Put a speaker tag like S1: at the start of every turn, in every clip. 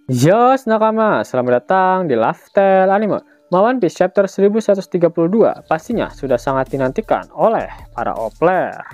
S1: Yos nakama, selamat datang di Lifestyle Anime. One Piece chapter 1132 pastinya sudah sangat dinantikan oleh para player.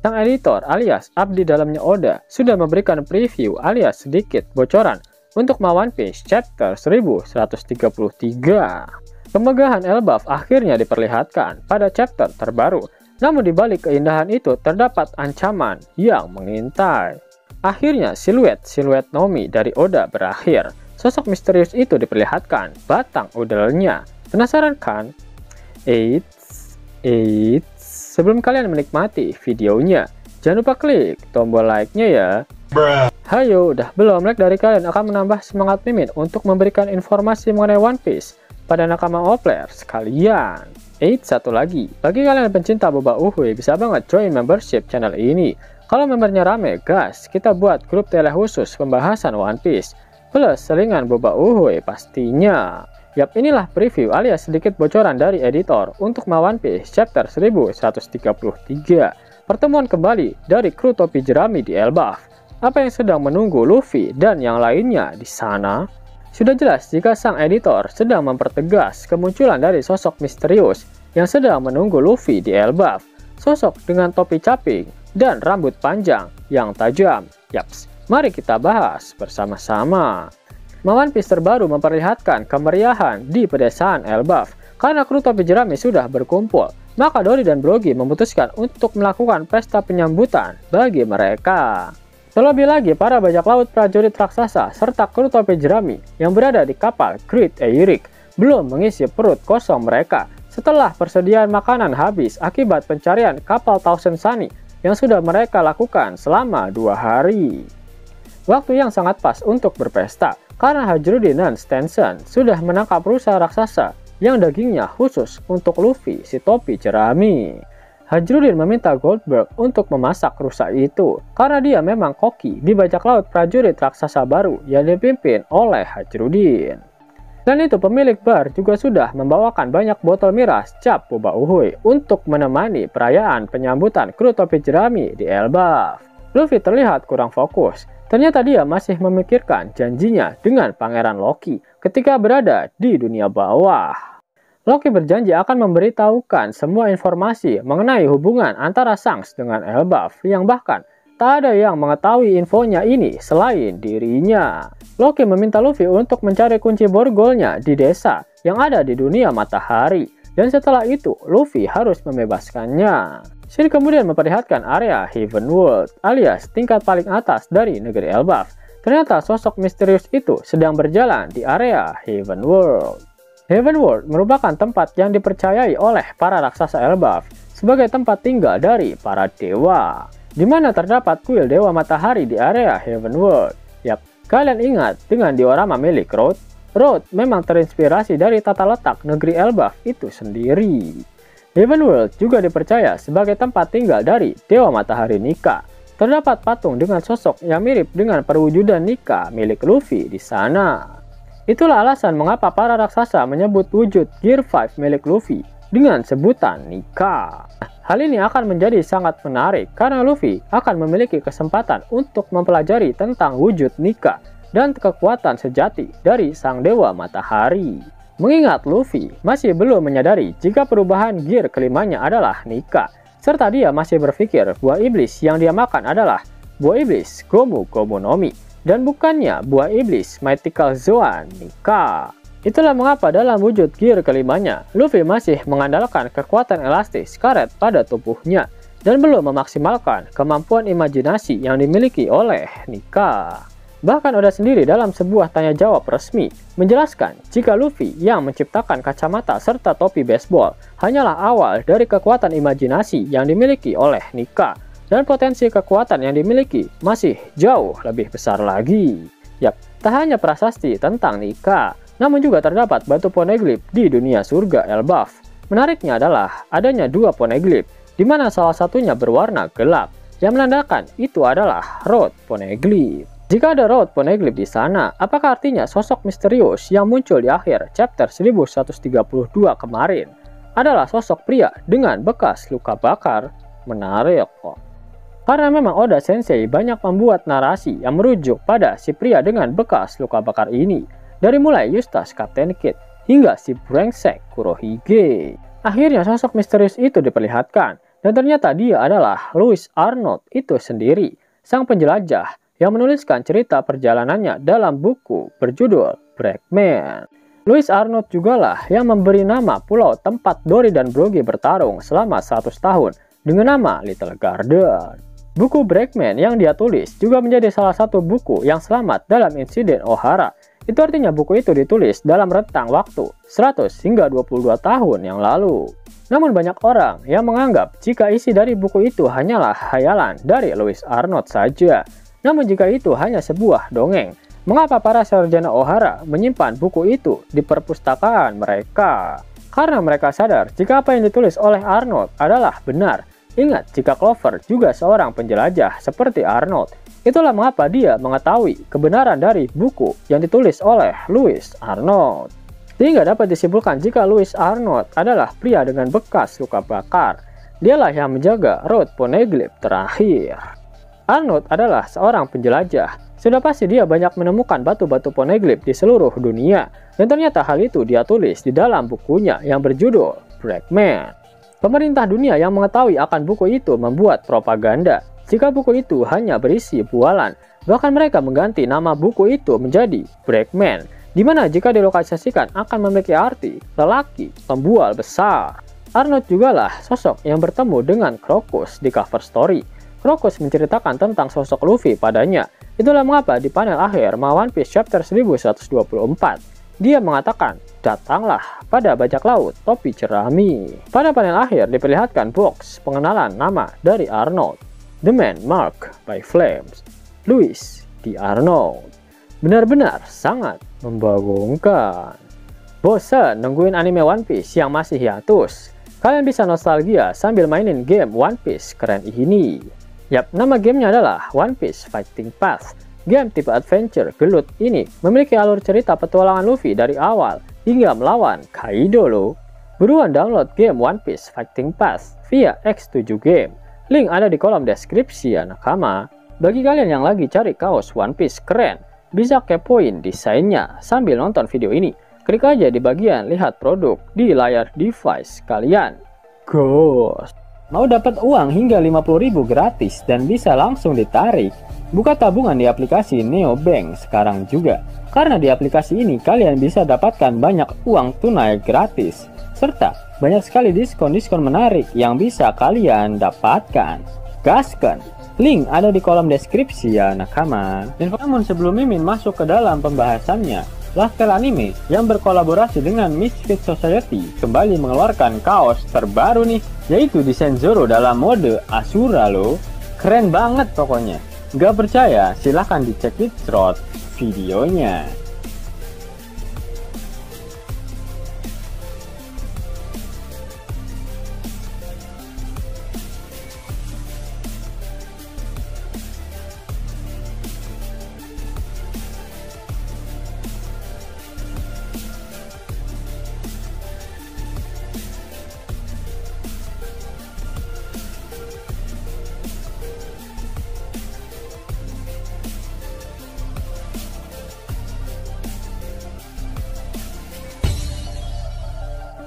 S1: Sang editor alias abdi dalamnya Oda sudah memberikan preview alias sedikit bocoran untuk One Piece chapter 1133. Kemegahan Elbaf akhirnya diperlihatkan pada chapter terbaru. Namun di balik keindahan itu terdapat ancaman yang mengintai. Akhirnya siluet Nomi dari Oda berakhir. Sosok misterius itu diperlihatkan batang udelnya. Penasaran kan? Eits. Sebelum kalian menikmati videonya, jangan lupa klik tombol like-nya ya. Hayo, udah belum like dari kalian akan menambah semangat Mimin untuk memberikan informasi mengenai One Piece pada nakama player sekalian. Satu lagi, bagi kalian pencinta boba uhuy bisa banget join membership channel ini. Kalau membernya rame, guys, kita buat grup tele khusus pembahasan One Piece plus selingan boba uhuy pastinya. Yap, inilah preview alias sedikit bocoran dari editor untuk One Piece chapter 1133. Pertemuan kembali dari kru topi jerami di Elbaf. Apa yang sedang menunggu Luffy dan yang lainnya di sana? Sudah jelas jika sang editor sedang mempertegas kemunculan dari sosok misterius yang sedang menunggu Luffy di Elbaf. Sosok dengan topi caping dan rambut panjang yang tajam. Yaps, mari kita bahas bersama-sama. One Piece terbaru memperlihatkan kemeriahan di pedesaan Elbaf. Karena kru topi jerami sudah berkumpul, maka Dory dan Brogy memutuskan untuk melakukan pesta penyambutan bagi mereka. Terlebih lagi para bajak laut prajurit raksasa serta kru topi jerami yang berada di kapal Great Eyrick belum mengisi perut kosong mereka setelah persediaan makanan habis akibat pencarian kapal Thousand Sunny yang sudah mereka lakukan selama 2 hari. Waktu yang sangat pas untuk berpesta, karena Hajrudin dan Stenson sudah menangkap rusa raksasa yang dagingnya khusus untuk Luffy si topi jerami. Hajrudin meminta Goldberg untuk memasak rusa itu, karena dia memang koki di bajak laut prajurit raksasa baru yang dipimpin oleh Hajrudin. Dan itu pemilik bar juga sudah membawakan banyak botol miras cap boba uhuy untuk menemani perayaan penyambutan kru topi jerami di Elbaf. Luffy terlihat kurang fokus. Ternyata dia masih memikirkan janjinya dengan Pangeran Loki ketika berada di dunia bawah. Loki berjanji akan memberitahukan semua informasi mengenai hubungan antara Shanks dengan Elbaf yang bahkan tak ada yang mengetahui infonya ini selain dirinya. Loki meminta Luffy untuk mencari kunci borgolnya di desa yang ada di dunia matahari. Dan setelah itu, Luffy harus membebaskannya. Shin kemudian memperlihatkan area Heaven World alias tingkat paling atas dari negeri Elbaf. Ternyata sosok misterius itu sedang berjalan di area Heaven World. Heaven World merupakan tempat yang dipercayai oleh para raksasa Elbaf sebagai tempat tinggal dari para dewa, di mana terdapat kuil Dewa Matahari di area Heaven World. Yap, kalian ingat dengan diorama milik Road? Road memang terinspirasi dari tata letak negeri Elbaf itu sendiri. Heaven World juga dipercaya sebagai tempat tinggal dari Dewa Matahari Nika. Terdapat patung dengan sosok yang mirip dengan perwujudan Nika milik Luffy di sana. Itulah alasan mengapa para raksasa menyebut wujud Gear 5 milik Luffy dengan sebutan Nika. Hal ini akan menjadi sangat menarik karena Luffy akan memiliki kesempatan untuk mempelajari tentang wujud Nika dan kekuatan sejati dari sang Dewa Matahari. Mengingat Luffy masih belum menyadari jika perubahan gear kelimanya adalah Nika, serta dia masih berpikir buah iblis yang dia makan adalah buah iblis Gomu Gomu no Mi dan bukannya buah iblis Mythical Zoan Nika. Itulah mengapa dalam wujud gear kelimanya, Luffy masih mengandalkan kekuatan elastis karet pada tubuhnya dan belum memaksimalkan kemampuan imajinasi yang dimiliki oleh Nika. Bahkan Oda sendiri dalam sebuah tanya jawab resmi menjelaskan jika Luffy yang menciptakan kacamata serta topi baseball hanyalah awal dari kekuatan imajinasi yang dimiliki oleh Nika dan potensi kekuatan yang dimiliki masih jauh lebih besar lagi. Yap, tak hanya prasasti tentang Nika, namun juga terdapat batu poneglyph di dunia surga Elbaf. Menariknya adalah adanya 2 poneglyph, di mana salah satunya berwarna gelap, yang menandakan itu adalah Road Poneglyph. Jika ada Road Poneglyph di sana, apakah artinya sosok misterius yang muncul di akhir chapter 1132 kemarin adalah sosok pria dengan bekas luka bakar? Menarik kok. Karena memang Oda Sensei banyak membuat narasi yang merujuk pada si pria dengan bekas luka bakar ini. Dari mulai Eustace Captain Kidd hingga si brengsek Kurohige. Akhirnya sosok misterius itu diperlihatkan. Dan ternyata dia adalah Louis Arnold itu sendiri. Sang penjelajah yang menuliskan cerita perjalanannya dalam buku berjudul Brakeman. Louis Arnold jugalah yang memberi nama pulau tempat Dory dan Brogy bertarung selama 100 tahun dengan nama Little Garden. Buku Brakeman yang dia tulis juga menjadi salah satu buku yang selamat dalam insiden Ohara. Itu artinya buku itu ditulis dalam rentang waktu 100 hingga 22 tahun yang lalu. Namun banyak orang yang menganggap jika isi dari buku itu hanyalah khayalan dari Louis Arnold saja. Namun jika itu hanya sebuah dongeng, mengapa para sarjana Ohara menyimpan buku itu di perpustakaan mereka? Karena mereka sadar jika apa yang ditulis oleh Arnold adalah benar. Ingat, jika Clover juga seorang penjelajah seperti Arnold, itulah mengapa dia mengetahui kebenaran dari buku yang ditulis oleh Louis Arnold. Sehingga dapat disimpulkan jika Louis Arnold adalah pria dengan bekas luka bakar. Dialah yang menjaga Road Poneglyph terakhir. Arnold adalah seorang penjelajah. Sudah pasti dia banyak menemukan batu-batu Poneglyph di seluruh dunia. Dan ternyata hal itu dia tulis di dalam bukunya yang berjudul Brakeman. Pemerintah dunia yang mengetahui akan buku itu membuat propaganda. Jika buku itu hanya berisi bualan, bahkan mereka mengganti nama buku itu menjadi Brakeman, di mana jika dilokalisasikan akan memiliki arti lelaki pembual besar. Arnold jugalah sosok yang bertemu dengan Crocus di cover story. Crocus menceritakan tentang sosok Luffy padanya. Itulah mengapa di panel akhir One Piece chapter 1124, dia mengatakan, datanglah pada bajak laut topi jerami. Pada panel akhir diperlihatkan box pengenalan nama dari Arnold. The Man Marked by Flames, Louis D. Arnold. Benar-benar sangat membagongkan. Bosan nungguin anime One Piece yang masih hiatus? Kalian bisa nostalgia sambil mainin game One Piece keren ini. Yap, nama gamenya adalah One Piece Fighting Path. Game tipe adventure gelut ini memiliki alur cerita petualangan Luffy dari awal hingga melawan Kaido loh. Buruan download game One Piece Fighting Path via X7 Game. Link ada di kolom deskripsi ya nakama. Bagi kalian yang lagi cari kaos One Piece keren, bisa kepoin desainnya sambil nonton video ini. Klik aja di bagian lihat produk di layar device kalian. Ghost. Mau dapat uang hingga 50.000 gratis dan bisa langsung ditarik? Buka tabungan di aplikasi Neobank sekarang juga. Karena di aplikasi ini kalian bisa dapatkan banyak uang tunai gratis. Serta banyak sekali diskon-diskon menarik yang bisa kalian dapatkan. Gaskan! Link ada di kolom deskripsi ya nakama. Dan namun sebelum Mimin masuk ke dalam pembahasannya, Laskar Anime yang berkolaborasi dengan Misfit Society kembali mengeluarkan kaos terbaru nih, yaitu desain Zoro dalam mode Asura loh. Keren banget pokoknya. Gak percaya? Silahkan dicek di thread videonya.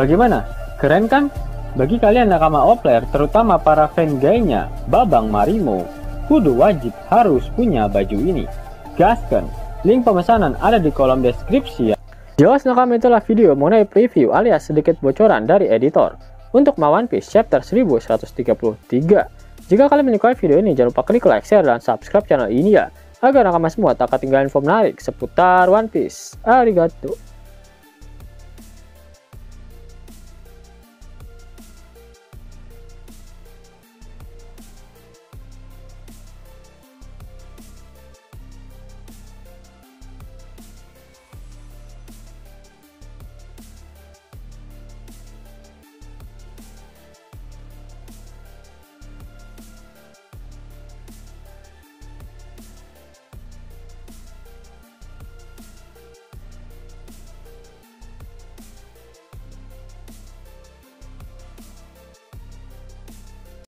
S1: Bagaimana? Keren kan? Bagi kalian nakama Opler, terutama para fan gaynya Babang Marimo, kudu wajib harus punya baju ini. Gaskan! Link pemesanan ada di kolom deskripsi ya. Jelas nakama, itulah video mengenai preview alias sedikit bocoran dari editor untuk One Piece chapter 1133. Jika kalian menyukai video ini, jangan lupa klik like, share, dan subscribe channel ini ya, agar nakama semua tak ketinggalan info menarik seputar One Piece. Arigato!